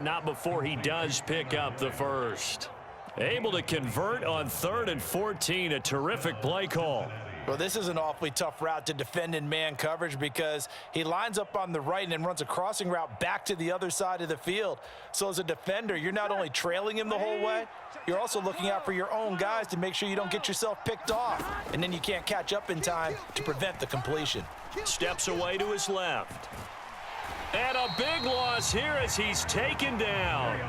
Not before he does pick up the first. Able to convert on 3rd and 14, a terrific play call. Well, this is an awfully tough route to defend in man coverage because he lines up on the right and then runs a crossing route back to the other side of the field. So as a defender, you're not only trailing him the whole way, you're also looking out for your own guys to make sure you don't get yourself picked off. And then you can't catch up in time to prevent the completion. Steps away to his left. And a big loss here as he's taken down.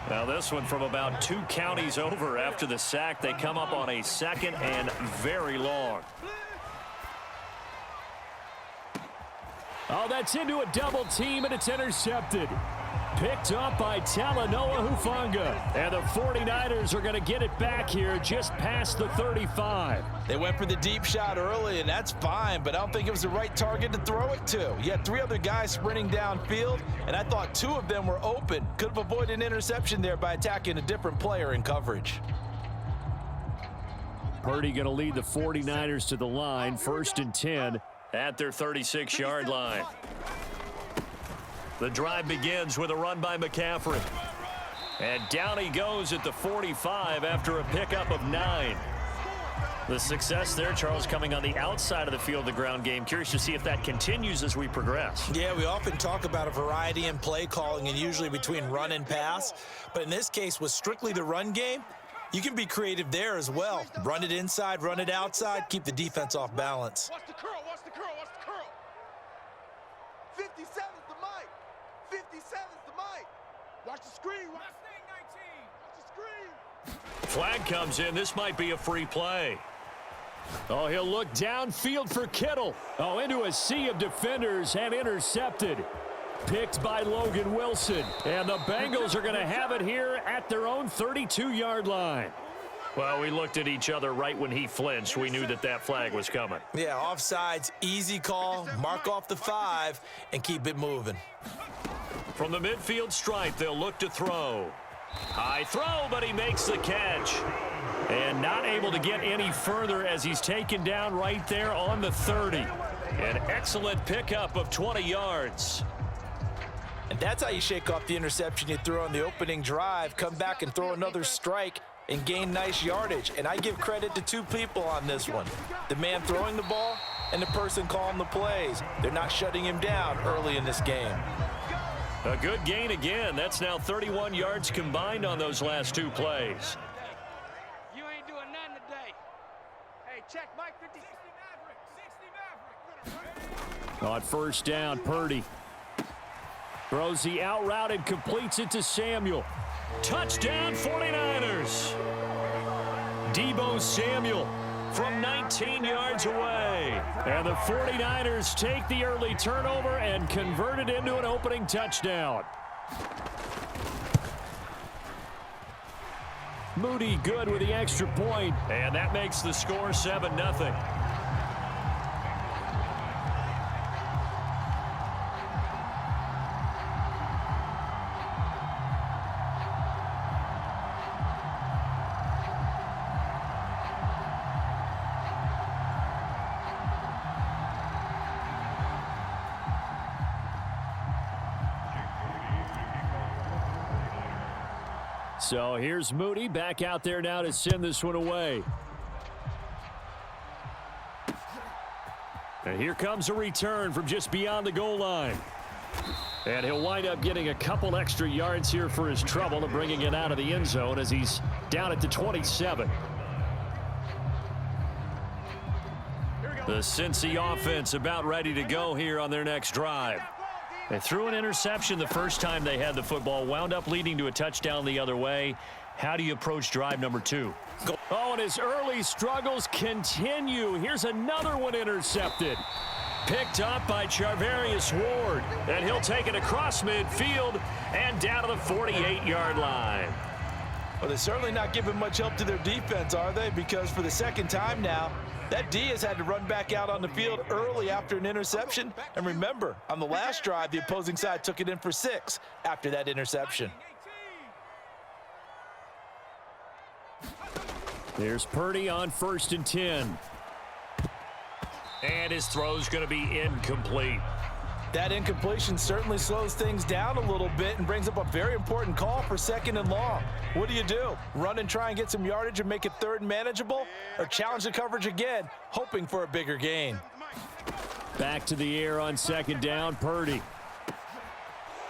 Now this one from about 2 counties over after the sack. They come up on a 2nd and very long. Oh, that's into a double team, and it's intercepted. Picked up by Talanoa Hufanga. And the 49ers are going to get it back here just past the 35. They went for the deep shot early, and that's fine, but I don't think it was the right target to throw it to. You had 3 other guys sprinting downfield, and I thought 2 of them were open. Could have avoided an interception there by attacking a different player in coverage. Purdy going to lead the 49ers to the line, 1st and 10. At their 36-yard line. The drive begins with a run by McCaffrey. And down he goes at the 45 after a pickup of 9. The success there, Charles, coming on the outside of the field, the ground game. Curious to see if that continues as we progress. Yeah, we often talk about a variety in play calling and usually between run and pass. But in this case, with strictly the run game, you can be creative there as well. Run it inside, run it outside, keep the defense off balance. Watch the curl, watch the curl, watch the curl. 57's the mic. 57's the mic. Watch the screen. Watch 19. Watch the screen. Flag comes in. This might be a free play. Oh, he'll look downfield for Kittle. Oh, into a sea of defenders and intercepted. Picked by Logan Wilson. And the Bengals are going to have it here at their own 32-yard line. Well, we looked at each other right when he flinched. We knew that that flag was coming. Yeah, offsides, easy call, mark off the 5, and keep it moving. From the midfield stripe, they'll look to throw. High throw, but he makes the catch. And not able to get any further as he's taken down right there on the 30. An excellent pickup of 20 yards. And that's how you shake off the interception you threw on the opening drive, come back and throw another strike and gain nice yardage. And I give credit to 2 people on this one. The man throwing the ball and the person calling the plays. They're not shutting him down early in this game. A good gain again. That's now 31 yards combined on those last 2 plays. You ain't doing nothing today. Hey, check Mike 50. 60 Maverick. On 1st down, Purdy throws the out route and completes it to Samuel. Touchdown 49ers. Deebo Samuel from 19 yards away. And the 49ers take the early turnover and convert it into an opening touchdown. Moody good with the extra point. And that makes the score 7-0. So here's Moody back out there now to send this one away. And here comes a return from just beyond the goal line. And he'll wind up getting a couple extra yards here for his trouble and bringing it out of the end zone as he's down at the 27. The Cincy offense about ready to go here on their next drive. They threw an interception the first time they had the football, wound up leading to a touchdown the other way. How do you approach drive number 2? Oh, and his early struggles continue. Here's another one intercepted. Picked up by Charvarius Ward. And he'll take it across midfield and down to the 48-yard line. Well, they're certainly not giving much help to their defense, are they? Because for the second time now, that D has had to run back out on the field early after an interception. And remember, on the last drive, the opposing side took it in for 6 after that interception. There's Purdy on 1st and 10. And his throw's going to be incomplete. That incompletion certainly slows things down a little bit and brings up a very important call for 2nd and long. What do? Run and try and get some yardage and make it 3rd and manageable? Or challenge the coverage again, hoping for a bigger gain? Back to the air on 2nd down, Purdy.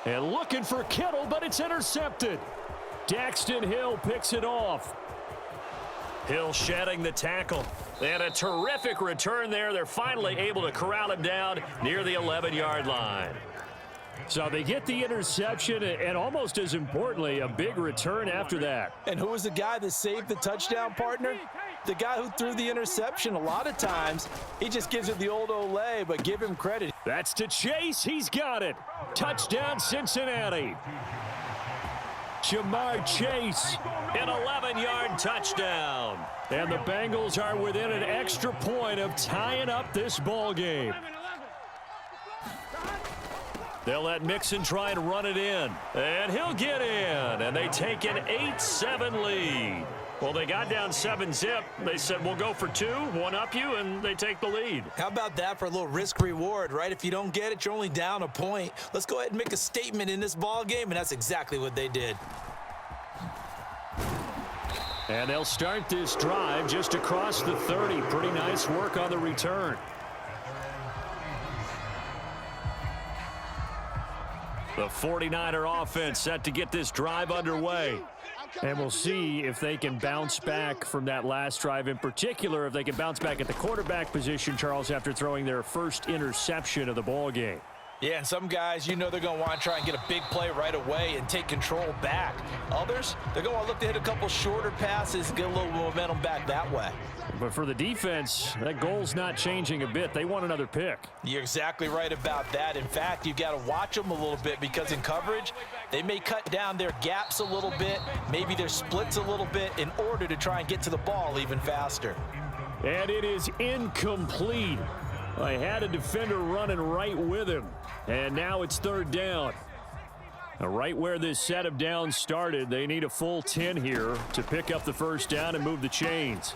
And looking for Kittle, but it's intercepted. Daxton Hill picks it off. Hill shedding the tackle. And a terrific return there. They're finally able to corral him down near the 11-yard line. So they get the interception, and almost as importantly, a big return after that. And who was the guy that saved the touchdown, partner? The guy who threw the interception. A lot of times, he just gives it the old Olay, but give him credit. That's to Chase. He's got it. Touchdown, Cincinnati. Jamar Chase. An 11-yard touchdown. And the Bengals are within an extra point of tying up this ball game. They'll let Mixon try and run it in. And he'll get in. And they take an 8-7 lead. Well, they got down 7-zip. They said, we'll go for 2, one up you, and they take the lead. How about that for a little risk-reward, right? If you don't get it, you're only down a point. Let's go ahead and make a statement in this ball game, and that's exactly what they did. And they'll start this drive just across the 30. Pretty nice work on the return. The 49er offense set to get this drive underway. And we'll see if they can bounce back from that last drive. In particular, if they can bounce back at the quarterback position, Charles, after throwing their first interception of the ball game. Yeah, and some guys, they're going to want to try and get a big play right away and take control back. Others, they're going to want to look to hit a couple shorter passes and get a little momentum back that way. But for the defense, that goal's not changing a bit. They want another pick. You're exactly right about that. In fact, you've got to watch them a little bit because in coverage, they may cut down their gaps a little bit, maybe their splits a little bit in order to try and get to the ball even faster. And it is incomplete. I had a defender running right with him. And now it's 3rd down. Now, right where this set of downs started, they need a full 10 here to pick up the first down and move the chains.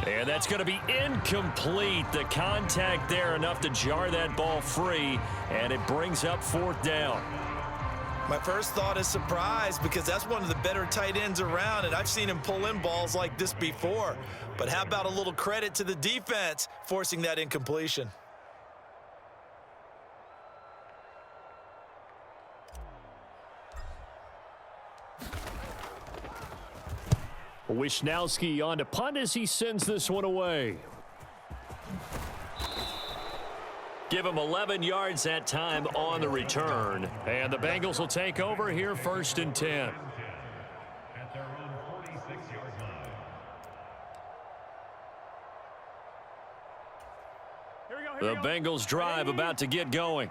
And that's going to be incomplete. The contact there enough to jar that ball free, and it brings up 4th down. My first thought is surprise because that's one of the better tight ends around, and I've seen him pull in balls like this before. But how about a little credit to the defense forcing that incompletion? Wisnowski on to punt as he sends this one away. Give him 11 yards that time on the return. And the Bengals will take over here 1st and 10. The Bengals drive about to get going.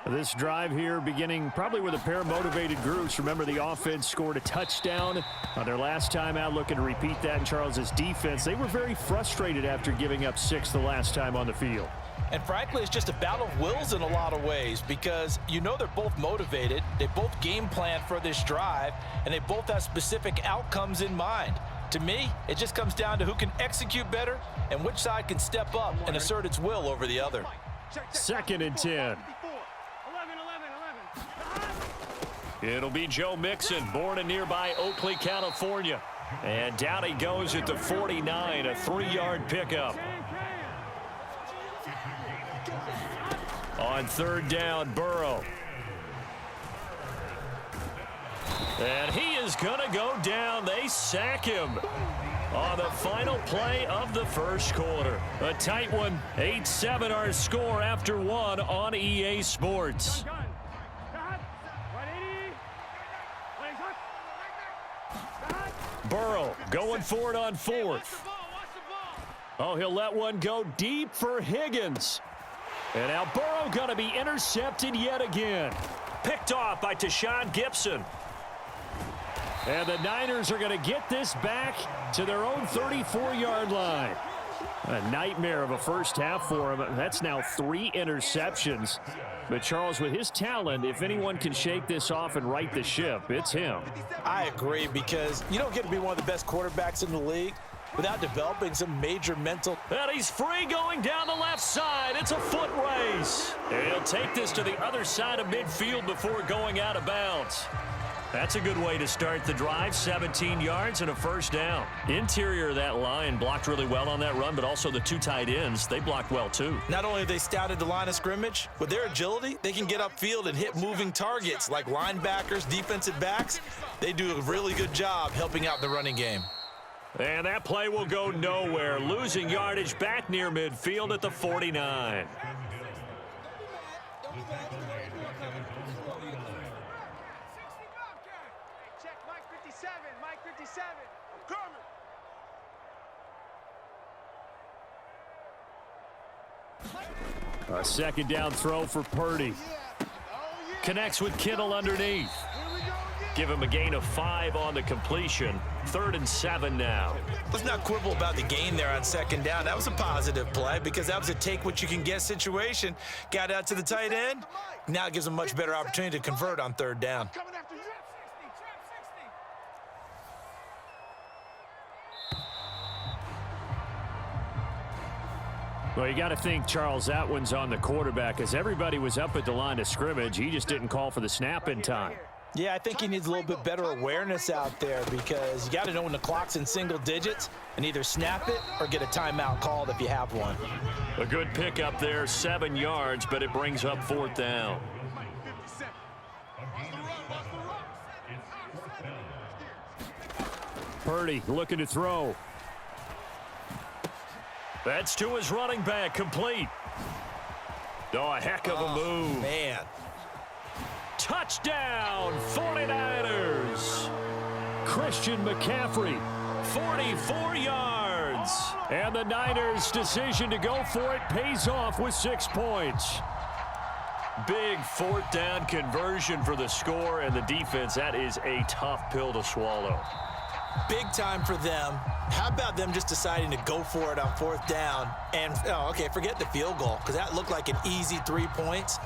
This drive here beginning probably with a pair of motivated groups. Remember, the offense scored a touchdown on their last time out, looking to repeat that in Charles's defense. They were very frustrated after giving up 6 the last time on the field. And frankly, it's just a battle of wills in a lot of ways because they're both motivated, they both game plan for this drive, and they both have specific outcomes in mind. To me, it just comes down to who can execute better and which side can step up and assert its will over the other. 2nd and 10. It'll be Joe Mixon, born in nearby Oakley, California. And down he goes at the 49, a 3-yard pickup. On 3rd down, Burrow. And he is going to go down. They sack him on the final play of the first quarter. A tight one. 8-7 our score after 1 on EA Sports. Burrow going for it on 4th. Oh, he'll let one go deep for Higgins. And now Burrow going to be intercepted yet again. Picked off by Tashawn Gibson. And the Niners are going to get this back to their own 34-yard line. A nightmare of a first half for him. That's now 3 interceptions. But Charles, with his talent, if anyone can shake this off and right the ship, it's him. I agree because you don't get to be one of the best quarterbacks in the league without developing some major mental. And he's free going down the left side. It's a foot race. And he'll take this to the other side of midfield before going out of bounds. That's a good way to start the drive. 17 yards and a first down. Interior of that line blocked really well on that run, but also the two tight ends, they blocked well too. Not only have they scouted the line of scrimmage, with their agility, they can get upfield and hit moving targets like linebackers, defensive backs. They do a really good job helping out the running game. And that play will go nowhere. Losing yardage back near midfield at the 49. Check Mike 57. Mike 57. I'm coming. A second down throw for Purdy. Connects with Kittle underneath. Give him a gain of 5 on the completion. 3rd and 7 now. Let's not quibble about the gain there on second down. That was a positive play because that was a take-what-you-can-get situation. Got out to the tight end. Now it gives them a much better opportunity to convert on 3rd down. Coming after you. Well, you got to think, Charles, that one's on the quarterback as everybody was up at the line of scrimmage. He just didn't call for the snap in time. Yeah, I think he needs a little bit better awareness out there because you got to know when the clock's in single digits and either snap it or get a timeout called if you have one. A good pickup there, 7 yards, but it brings up 4th down. Purdy looking to throw. That's to his running back, complete. Oh, a heck of a move. Man. Touchdown, 49ers. Christian McCaffrey. 44 yards. And the Niners' decision to go for it pays off with 6 points. Big 4th down conversion for the score, and the defense, that is a tough pill to swallow. Big time for them. How about them just deciding to go for it on 4th down? And, forget the field goal because that looked like an easy 3 points.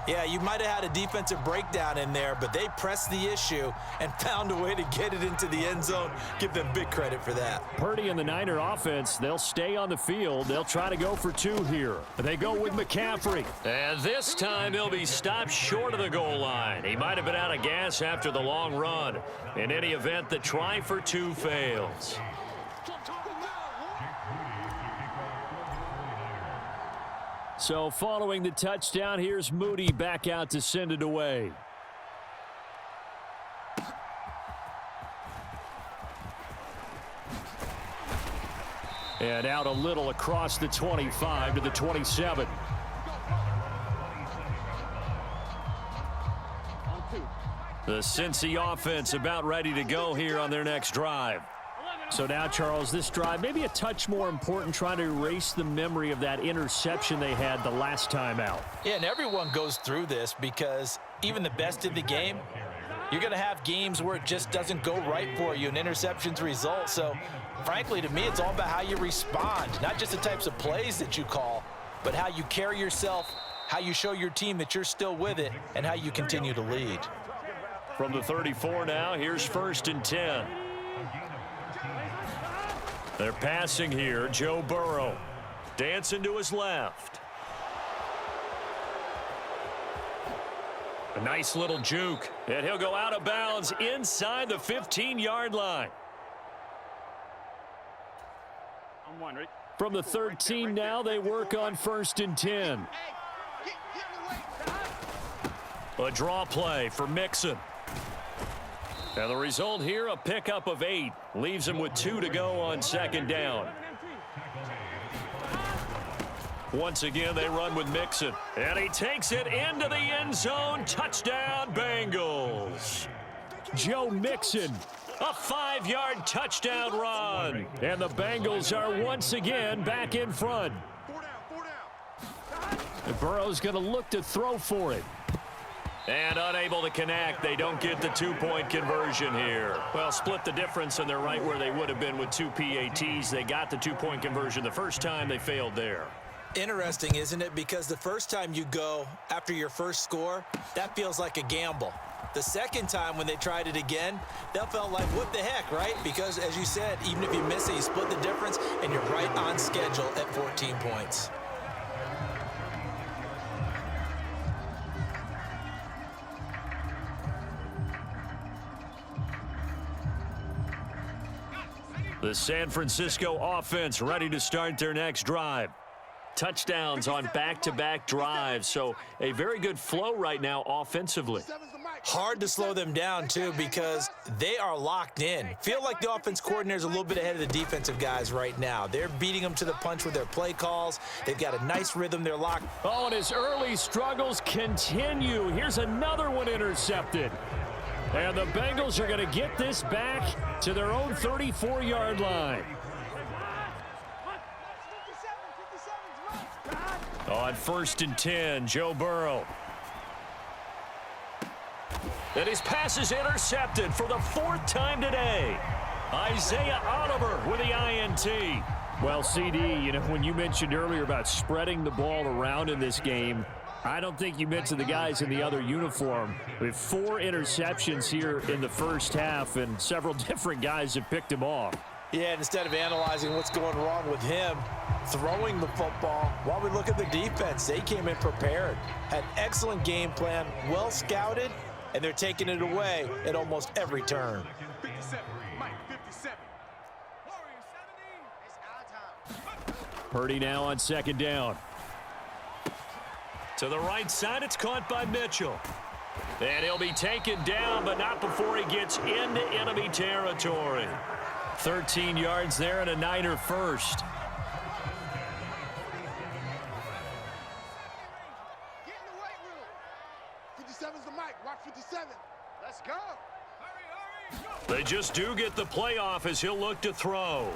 Yeah, you might have had a defensive breakdown in there, but they pressed the issue and found a way to get it into the end zone. Give them big credit for that. Purdy and the Niner offense, they'll stay on the field. They'll try to go for 2 here. They go with McCaffrey. And this time he'll be stopped short of the goal line. He might have been out of gas after the long run. In any event, the try for 2 fails. So following the touchdown, here's Moody back out to send it away. And out a little across the 25 to the 27. The Cincy offense about ready to go here on their next drive. So now, Charles, this drive maybe a touch more important, trying to erase the memory of that interception they had the last time out. Yeah, and everyone goes through this because even the best in the game, you're going to have games where it just doesn't go right for you and interceptions result. So, frankly, to me, it's all about how you respond, not just the types of plays that you call, but how you carry yourself, how you show your team that you're still with it, and how you continue to lead. From the 34 now, here's 1st and 10. They're passing here. Joe Burrow dancing to his left. A nice little juke. And he'll go out of bounds inside the 15-yard line. From the 13 now, they work on 1st and 10. A draw play for Mixon. And the result here, a pickup of 8. Leaves him with 2 to go on 2nd down. Once again, they run with Mixon. And he takes it into the end zone. Touchdown, Bengals. Joe Mixon. A 5-yard touchdown run. And the Bengals are once again back in front. And Burrow's going to look to throw for it. And unable to connect. They don't get the 2-point conversion here. Well, split the difference, and they're right where they would have been with 2 PATs. They got the 2-point conversion the first time. They failed there. Interesting, isn't it? Because the first time you go after your first score, that feels like a gamble. The second time when they tried it again, that felt like, what the heck, right? Because, as you said, even if you miss it, you split the difference, and you're right on schedule at 14 points. The San Francisco offense ready to start their next drive. Touchdowns on back-to-back drives, so a very good flow right now offensively. Hard to slow them down, too, because they are locked in. Feel like the offense coordinator is a little bit ahead of the defensive guys right now. They're beating them to the punch with their play calls. They've got a nice rhythm. They're locked. Oh, and his early struggles continue. Here's another one intercepted. And the Bengals are going to get this back to their own 34-yard line. On 1st and 10, Joe Burrow. And his pass is intercepted for the 4th time today. Isaiah Oliver with the INT. Well, CD, you know, when you mentioned earlier about spreading the ball around in this game, I don't think you mentioned the guys in the other uniform. We have 4 interceptions here in the first half, and several different guys have picked him off. Yeah, and instead of analyzing what's going wrong with him throwing the football, while we look at the defense, they came in prepared, had excellent game plan, well scouted, and they're taking it away at almost every turn. 57, Mike, 57. Purdy now on 2nd down. To the right side, it's caught by Mitchell. And he'll be taken down, but not before he gets into enemy territory. 13 yards there and a Niner first. Get in the weight room. 57's the mic. Watch 57. Let's go. Hurry, go. They just do get the playoff as he'll look to throw.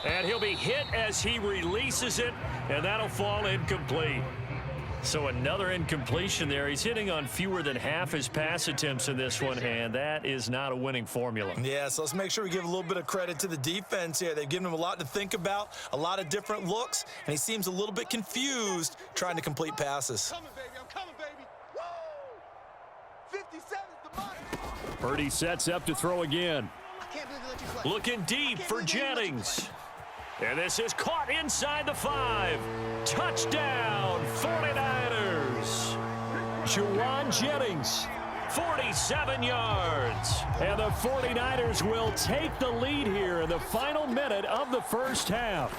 And he'll be hit as he releases it, and that'll fall incomplete. So another incompletion there. He's hitting on fewer than half his pass attempts in this one, and that is not a winning formula. Yeah, so let's make sure we give a little bit of credit to the defense here. They've given him a lot to think about, a lot of different looks, and he seems a little bit confused trying to complete passes. I'm coming, baby. I'm coming, baby. Woo! 57's the mic. Purdy sets up to throw again. I can't believe they let you play. Looking deep for Jennings. And this is caught inside the 5. Touchdown, 49ers. Juwan Jennings. 47 yards. And the 49ers will take the lead here in the final minute of the first half.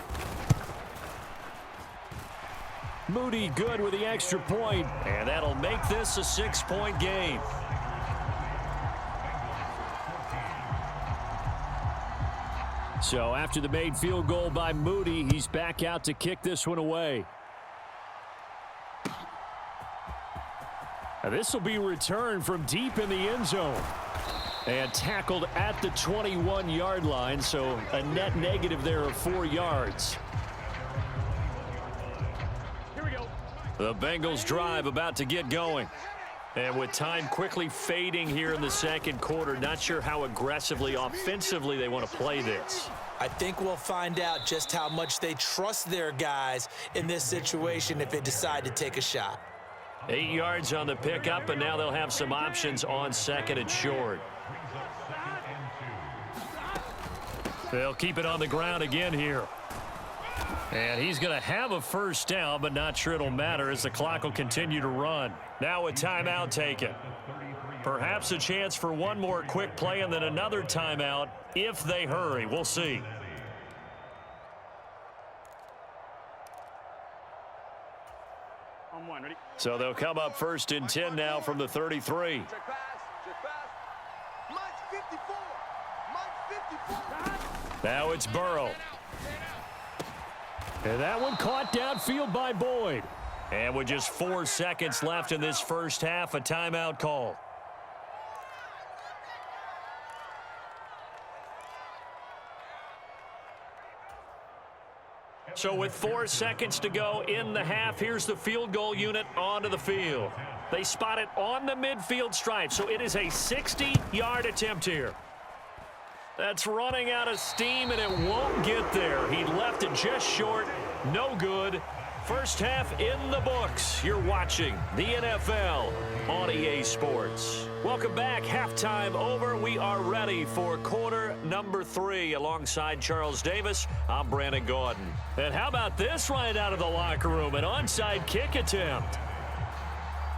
Moody good with the extra point. And that'll make this a 6-point game. So after the made field goal by Moody, he's back out to kick this one away. Now this will be returned from deep in the end zone. And tackled at the 21-yard line, so a net negative there of 4 yards. Here we go. The Bengals drive about to get going. And with time quickly fading here in the second quarter, not sure how aggressively, offensively they want to play this. I think we'll find out just how much they trust their guys in this situation if they decide to take a shot. 8 yards on the pickup, and now they'll have some options on 2nd and short. They'll keep it on the ground again here. And he's going to have a first down, but not sure it'll matter as the clock will continue to run. Now a timeout taken. Perhaps a chance for one more quick play and then another timeout if they hurry. We'll see. On 1, ready? So they'll come up 1st and 10 now from the 33. Check pass. Check pass. Mike 54. Mike 54. Now it's Burrow. And that one caught downfield by Boyd. And with just 4 seconds left in this first half, a timeout call. So with 4 seconds to go in the half, here's the field goal unit onto the field. They spot it on the midfield stripe, so it is a 60-yard attempt here. That's running out of steam, and it won't get there. He left it just short. No good. First half in the books. You're watching the NFL on EA Sports. Welcome back. Halftime over. We are ready for quarter number 3. Alongside Charles Davis, I'm Brandon Gordon. And how about this right out of the locker room? An onside kick attempt.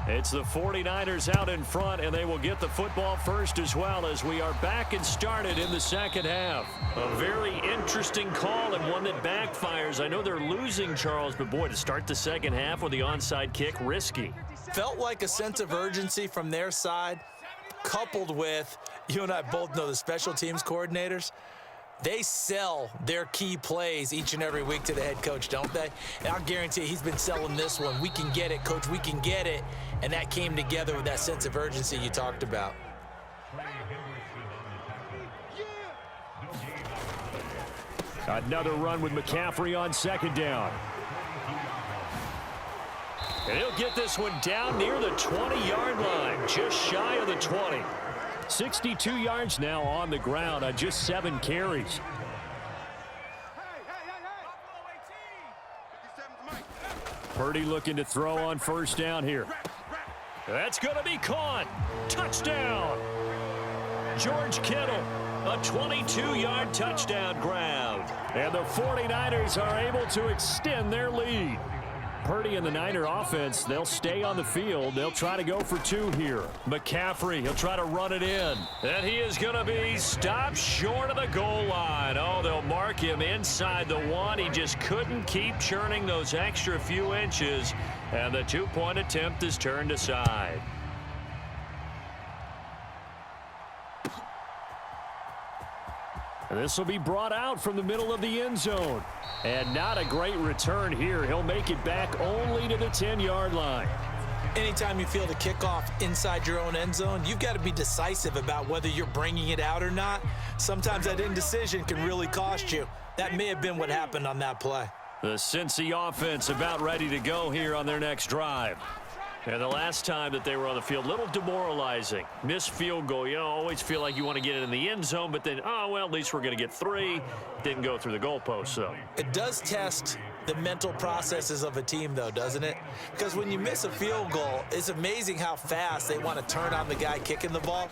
It's the 49ers out in front, and they will get the football first as well as we are back and started in the second half. A very interesting call and one that backfires. I know they're losing, Charles, but boy, to start the second half with the onside kick, risky. Felt like a sense of urgency from their side, coupled with, you and I both know the special teams coordinators. They sell their key plays each and every week to the head coach, don't they? And I'll guarantee he's been selling this one. We can get it, coach, we can get it. And that came together with that sense of urgency you talked about. Another run with McCaffrey on second down. And he'll get this one down near the 20-yard line, just shy of the 20. 62 yards now on the ground on just 7 carries. Purdy looking to throw on first down here. That's going to be caught. Touchdown. George Kittle, a 22-yard touchdown grab. And the 49ers are able to extend their lead. Purdy and the Niner offense, they'll stay on the field. They'll try to go for 2 here. McCaffrey, he'll try to run it in. And he is going to be stopped short of the goal line. Oh, they'll mark him inside the 1. He just couldn't keep churning those extra few inches. And the 2-point attempt is turned aside. This will be brought out from the middle of the end zone. And not a great return here. He'll make it back only to the 10-yard line. Anytime you feel the kickoff inside your own end zone, you've got to be decisive about whether you're bringing it out or not. Sometimes that indecision can really cost you. That may have been what happened on that play. The Cincy offense about ready to go here on their next drive. And the last time that they were on the field, a little demoralizing. Missed field goal. You know, always feel like you want to get it in the end zone, but then, oh, well, at least we're going to get 3. Didn't go through the goalpost, though. It does test the mental processes of a team, though, doesn't it? Because when you miss a field goal, it's amazing how fast they want to turn on the guy kicking the ball.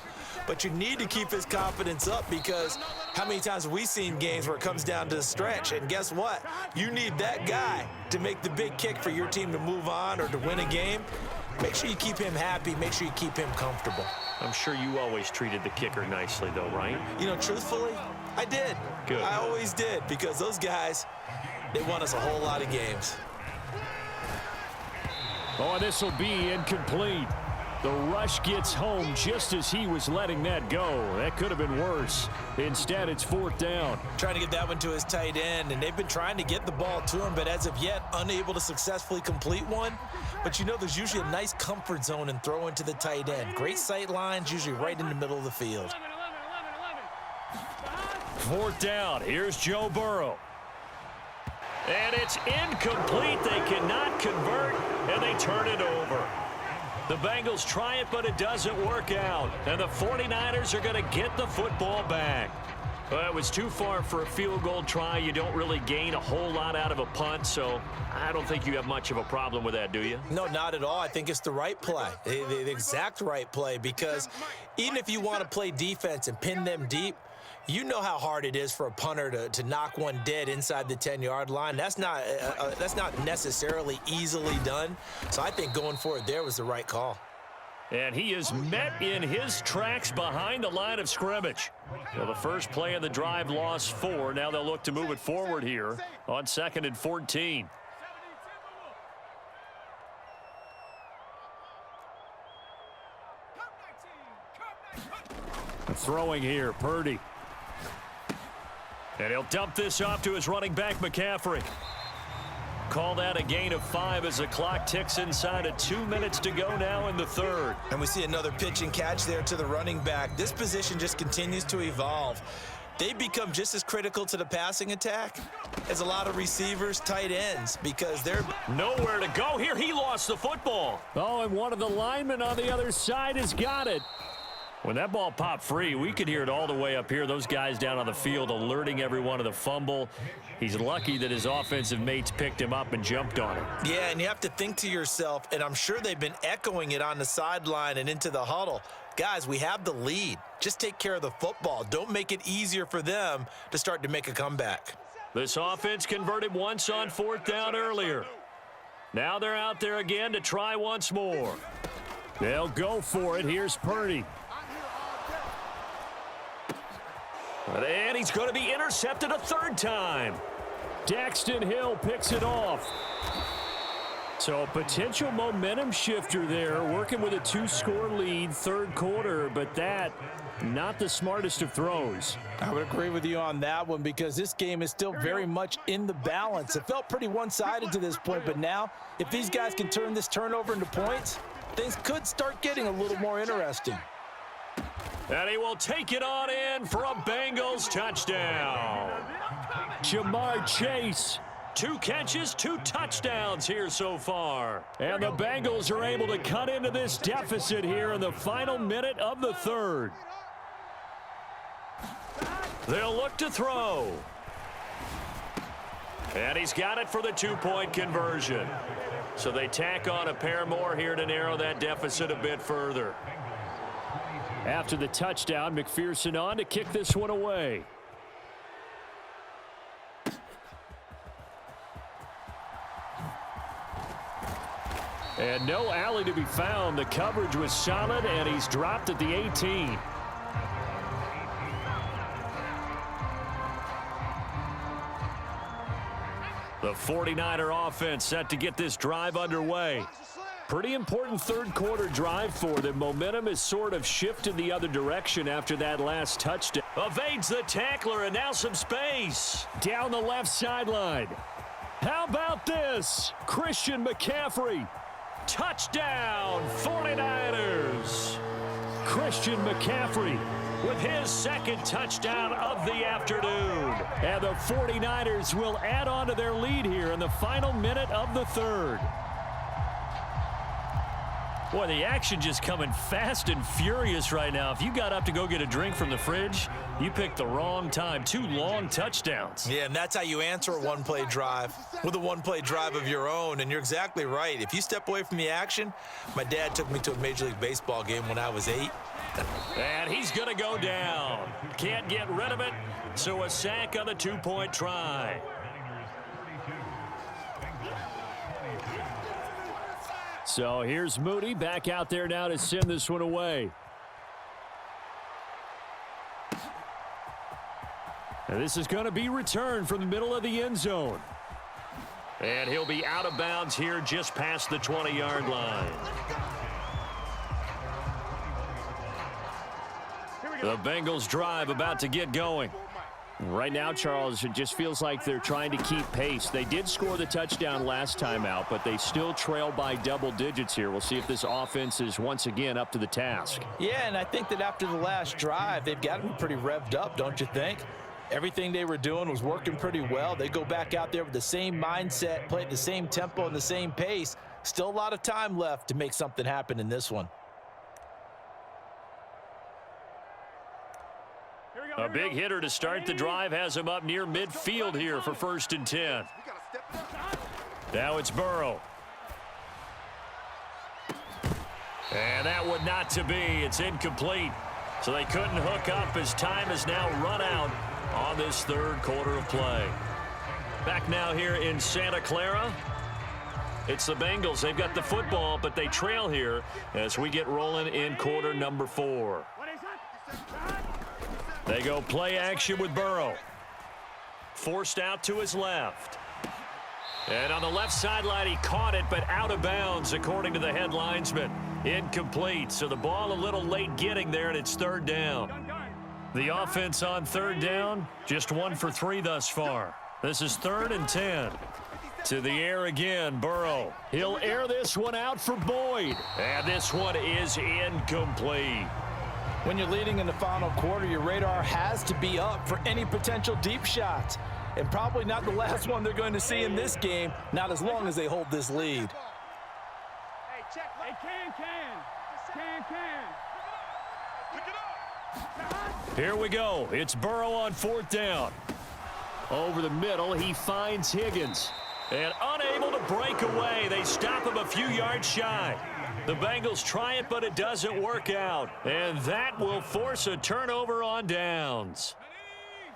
But you need to keep his confidence up because how many times have we seen games where it comes down to the stretch? And guess what? You need that guy to make the big kick for your team to move on or to win a game. Make sure you keep him happy. Make sure you keep him comfortable. I'm sure you always treated the kicker nicely, though, right? You know, truthfully, I did. Good. I always did because those guys, they won us a whole lot of games. Oh, this will be incomplete. The rush gets home just as he was letting that go. That could have been worse. Instead, it's 4th down. Trying to get that one to his tight end, and they've been trying to get the ball to him, but as of yet, unable to successfully complete one. But you know, there's usually a nice comfort zone in throwing to the tight end. Great sight lines, usually right in the middle of the field. 4th down. Here's Joe Burrow. And it's incomplete. They cannot convert, and they turn it over. The Bengals try it, but it doesn't work out. And the 49ers are going to get the football back. Well, it was too far for a field goal try. You don't really gain a whole lot out of a punt, so I don't think you have much of a problem with that, do you? No, not at all. I think it's the right play, the exact right play, because even if you want to play defense and pin them deep, you know how hard it is for a punter to knock one dead inside the 10-yard line. That's not necessarily easily done. So I think going for it there was the right call. And he is met in his tracks behind the line of scrimmage. Well, the first play of the drive lost 4. Now they'll look to move it forward here on 2nd and 14. Throwing here, Purdy. And he'll dump this off to his running back, McCaffrey. Call that a gain of 5 as the clock ticks inside of 2 minutes to go now in the 3rd. And we see another pitch and catch there to the running back. This position just continues to evolve. They become just as critical to the passing attack as a lot of receivers, tight ends, because they're nowhere to go here. He lost the football. Oh, and one of the linemen on the other side has got it. When that ball popped free, we could hear it all the way up here. Those guys down on the field alerting everyone of the fumble. He's lucky that his offensive mates picked him up and jumped on him. Yeah, and you have to think to yourself, and I'm sure they've been echoing it on the sideline and into the huddle. Guys, we have the lead. Just take care of the football. Don't make it easier for them to start to make a comeback. This offense converted once on 4th down earlier. Now they're out there again to try once more. They'll go for it. Here's Purdy. And he's going to be intercepted a 3rd time. Daxton Hill picks it off. So a potential momentum shifter there, working with a 2-score lead, 3rd quarter, but that, not the smartest of throws. I would agree with you on that one because this game is still very much in the balance. It felt pretty one-sided to this point, but now if these guys can turn this turnover into points, things could start getting a little more interesting. And he will take it on in for a Bengals touchdown. Jamar Chase. 2 catches, 2 touchdowns here so far. And the Bengals are able to cut into this deficit here in the final minute of the 3rd. They'll look to throw. And he's got it for the 2-point conversion. So they tack on a pair more here to narrow that deficit a bit further. After the touchdown, McPherson on to kick this one away. And no alley to be found. The coverage was solid, and he's dropped at the 18. The 49er offense set to get this drive underway. Pretty important 3rd quarter drive for them. Momentum has sort of shifted the other direction after that last touchdown. Evades the tackler, and now some space. Down the left sideline. How about this? Christian McCaffrey. Touchdown, 49ers. Christian McCaffrey with his 2nd touchdown of the afternoon. And the 49ers will add on to their lead here in the final minute of the 3rd. Boy, the action just coming fast and furious right now. If you got up to go get a drink from the fridge, you picked the wrong time. 2 long touchdowns. Yeah, and that's how you answer a one-play drive with a one-play drive of your own. And you're exactly right. If you step away from the action, my dad took me to a Major League Baseball game when I was 8. And he's going to go down. Can't get rid of it, so a sack on the 2-point try. So here's Moody back out there now to send this one away. And this is going to be returned from the middle of the end zone. And he'll be out of bounds here just past the 20-yard line. The Bengals drive about to get going. Right now, Charles, it just feels like they're trying to keep pace. They did score the touchdown last time out, but they still trail by double digits here. We'll see if this offense is once again up to the task. Yeah, and I think that after the last drive, they've got to be pretty revved up, don't you think? Everything they were doing was working pretty well. They go back out there with the same mindset, play at the same tempo and the same pace. Still a lot of time left to make something happen in this one. A big hitter to start the drive has him up near midfield here for 1st and 10. Now it's Burrow. And that would not to be. It's incomplete. So they couldn't hook up as time has now run out on this 3rd quarter of play. Back now here in Santa Clara. It's the Bengals. They've got the football, but they trail here as we get rolling in quarter number 4. They go play action with Burrow. Forced out to his left. And on the left sideline, he caught it, but out of bounds, according to the head linesman. Incomplete, so the ball a little late getting there, and it's 3rd down. The offense on 3rd down, just 1 for 3 thus far. This is 3rd and 10. To the air again, Burrow. He'll air this one out for Boyd. And this one is incomplete. When you're leading in the final quarter, your radar has to be up for any potential deep shots. And probably not the last one they're going to see in this game, not as long as they hold this lead. Hey, check. Hey, can. Here we go. It's Burrow on 4th down. Over the middle, he finds Higgins. And unable to break away. They stop him a few yards shy. The Bengals try it, but it doesn't work out. And that will force a turnover on downs.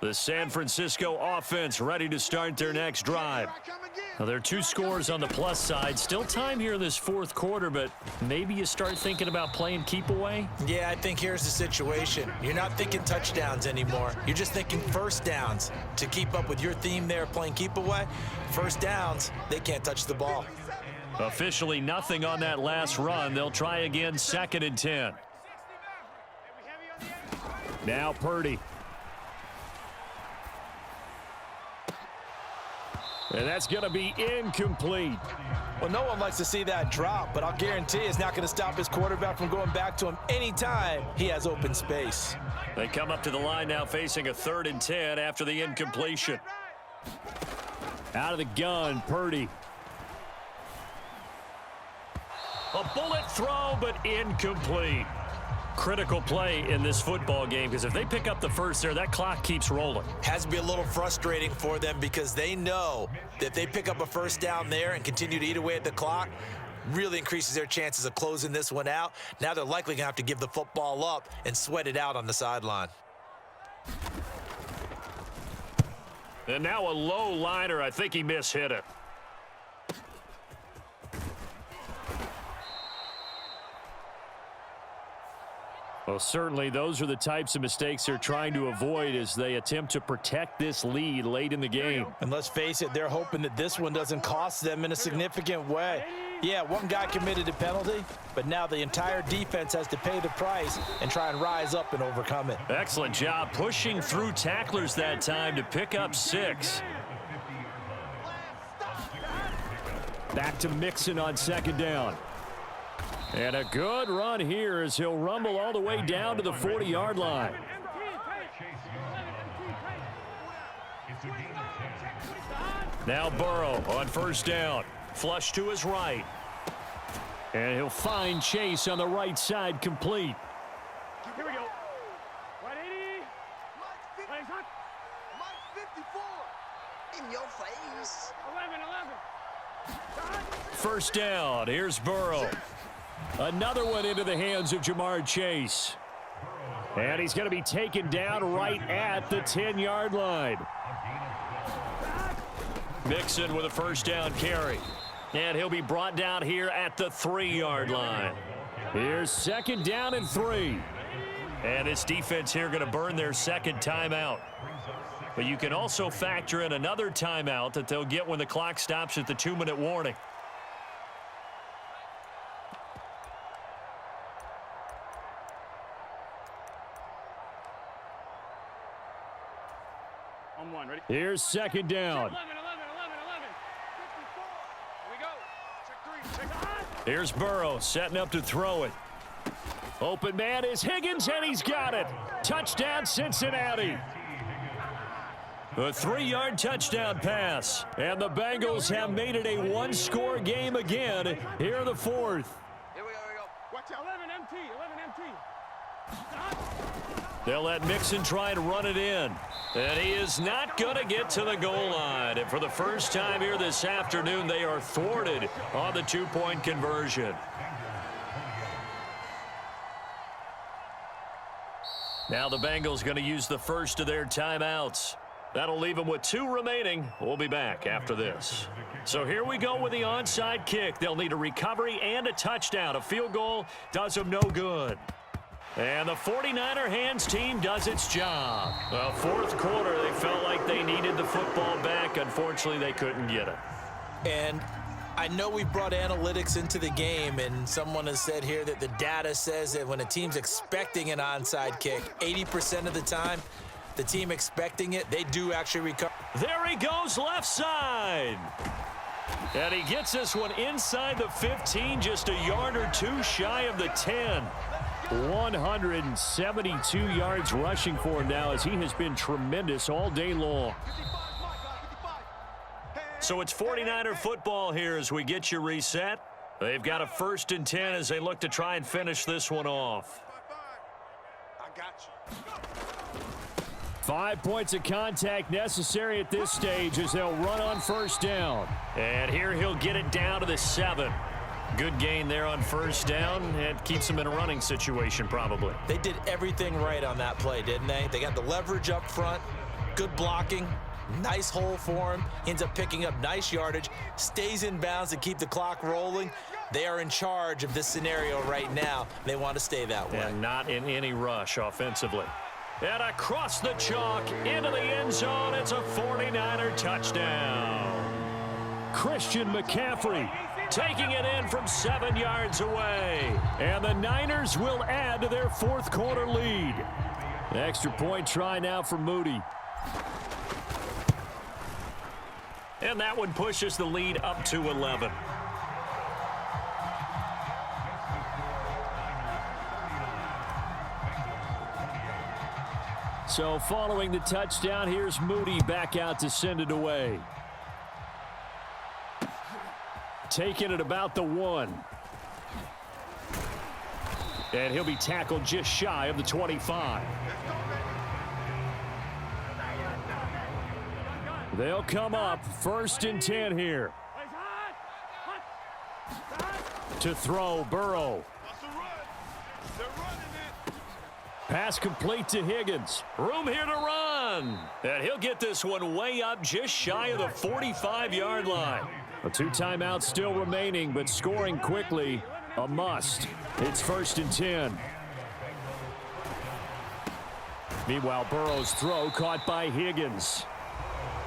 The San Francisco offense ready to start their next drive. Now, there are 2 scores on the plus side. Still time here in this 4th quarter, but maybe you start thinking about playing keep away? Yeah, I think here's the situation. You're not thinking touchdowns anymore. You're just thinking first downs. To keep up with your theme there, playing keep away, first downs, they can't touch the ball. Officially nothing on that last run. They'll try again, 2nd and 10. Now Purdy. And that's going to be incomplete. Well, no one likes to see that drop, but I'll guarantee it's not going to stop his quarterback from going back to him anytime he has open space. They come up to the line now facing a 3rd and 10 after the incompletion. Out of the gun, Purdy. A bullet throw, but incomplete. Critical play in this football game, because if they pick up the first there, that clock keeps rolling. Has to be a little frustrating for them because they know that if they pick up a first down there and continue to eat away at the clock, really increases their chances of closing this one out. Now they're likely going to have to give the football up and sweat it out on the sideline. And now a low liner. I think he mishit it. Well, certainly those are the types of mistakes they're trying to avoid as they attempt to protect this lead late in the game. And let's face it, they're hoping that this one doesn't cost them in a significant way. Yeah, one guy committed a penalty, but now the entire defense has to pay the price and try and rise up and overcome it. Excellent job pushing through tacklers that time to pick up 6. Back to Mixon on 2nd down. And a good run here as he'll rumble all the way down to the 40-yard line. Now Burrow on 1st down. Flush to his right. And he'll find Chase on the right side, complete. Here we go. 180. Mike 54. In your face. 11. 1st down. Here's Burrow. Another one into the hands of Jamar Chase. And he's going to be taken down right at the 10-yard line. Mixon with a 1st down carry. And he'll be brought down here at the 3-yard line. Here's 2nd down and 3. And this defense here going to burn their 2nd timeout. But you can also factor in another timeout that they'll get when the clock stops at the 2-minute warning. Here's 2nd down. 11. 54. Here we go. Check 3. Check. Here's Burrow setting up to throw it. Open man is Higgins, and he's got it. Touchdown, Cincinnati. A 3-yard touchdown pass. And the Bengals have made it a 1-score game again here in the 4th. Here we go. Watch out. 11 MT. 11 MT. They'll let Mixon try and run it in. And he is not going to get to the goal line. And for the first time here this afternoon, they are thwarted on the 2-point conversion. Now the Bengals going to use the first of their timeouts. That'll leave them with 2 remaining. We'll be back after this. So here we go with the onside kick. They'll need a recovery and a touchdown. A field goal does them no good. And the 49er hands team does its job. Well, 4th quarter, they felt like they needed the football back. Unfortunately, they couldn't get it. And I know we brought analytics into the game, and someone has said here that the data says that when a team's expecting an onside kick, 80% of the time, the team expecting it, they do actually recover. There he goes, left side. And he gets this one inside the 15, just a yard or 2 shy of the 10. 172 yards rushing for him now as he has been tremendous all day long. So it's 49er football here as we get you reset. They've got a 1st and 10 as they look to try and finish this one off. 5 points of contact necessary at this stage as they'll run on first down. And here he'll get it down to the 7. Good gain there on first down. It keeps them in a running situation probably. They did everything right on that play, didn't they? They got the leverage up front, good blocking, nice hole for him, ends up picking up nice yardage, stays in bounds to keep the clock rolling. They are in charge of this scenario right now. They want to stay that way. And not in any rush offensively. And across the chalk into the end zone, it's a 49er touchdown. Christian McCaffrey Taking it in from 7 yards away. And the Niners will add to their fourth quarter lead. Extra point try now for Moody. And that one pushes the lead up to 11. So following the touchdown, here's Moody back out to send it away. Taking it about the 1. And he'll be tackled just shy of the 25. They'll come up 1st and 10 here. To throw, Burrow. Pass complete to Higgins. Room here to run. And he'll get this one way up just shy of the 45-yard line. A 2 timeouts still remaining, but scoring quickly, a must. It's 1st and 10. Meanwhile, Burrow's throw caught by Higgins.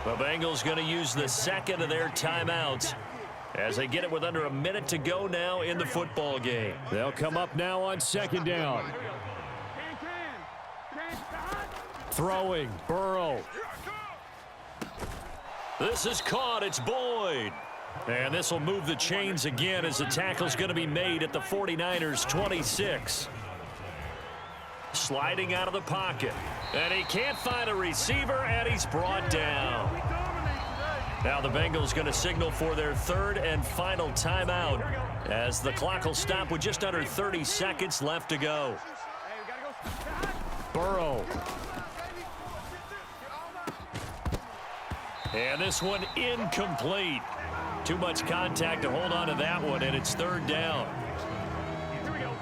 The Bengals going to use the second of their timeouts as they get it with under a minute to go now in the football game. They'll come up now on 2nd down. Throwing, Burrow. This is caught. It's Boyd. And this will move the chains again as the tackle's going to be made at the 49ers 26. Sliding out of the pocket. And he can't find a receiver, and he's brought down. Now the Bengals going to signal for their 3rd and final timeout as the clock will stop with just under 30 seconds left to go. Burrow. And this one incomplete. Too much contact to hold on to that one, and it's 3rd down.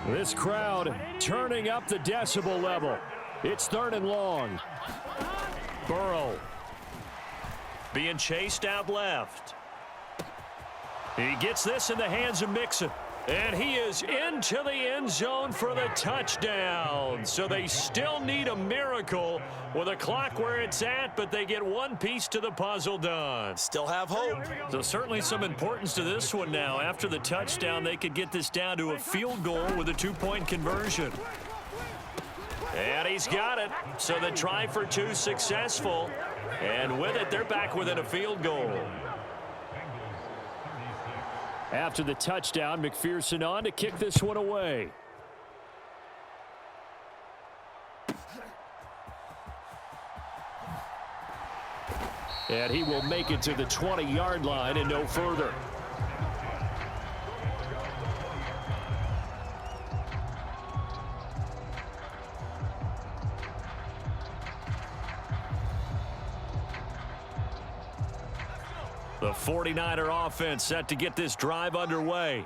This crowd turning up the decibel level. It's 3rd and long. Burrow. Being chased out left. He gets this in the hands of Mixon. And he is into the end zone for the touchdown. So they still need a miracle with a clock where it's at, but they get one piece to the puzzle done. Still have hope. So certainly some importance to this one now. After the touchdown, they could get this down to a field goal with a 2-point conversion. And he's got it. So the try for 2 successful. And with it, they're back within a field goal. After the touchdown, McPherson on to kick this one away. And he will make it to the 20-yard line and no further. The 49er offense set to get this drive underway.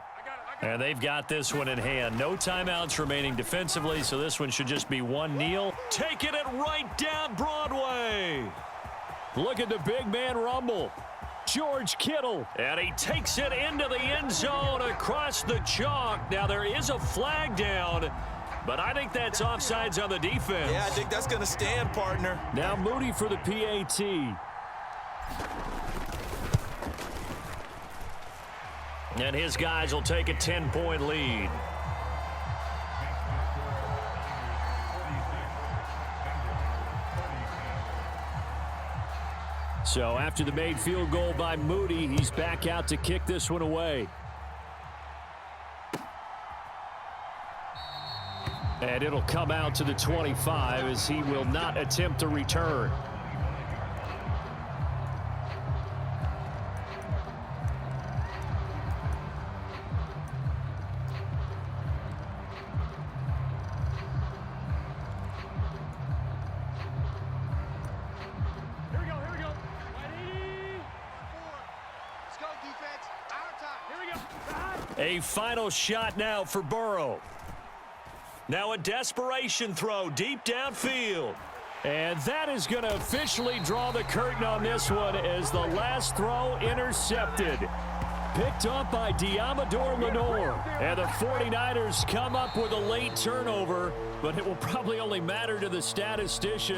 And they've got this one in hand. No timeouts remaining defensively, so this one should just be one kneel. Taking it right down Broadway. Look at the big man rumble. George Kittle. And he takes it into the end zone across the chalk. Now there is a flag down, but I think that's offsides on the defense. Yeah, I think that's going to stand, partner. Now Moody for the PAT. And his guys will take a 10-point lead. So after the made field goal by Moody, he's back out to kick this one away. And it'll come out to the 25 as he will not attempt to return. A final shot now for Burrow. Now a desperation throw deep downfield. And that is going to officially draw the curtain on this one as the last throw intercepted. Picked up by Diamador Lenore. And the 49ers come up with a late turnover, but it will probably only matter to the statistician.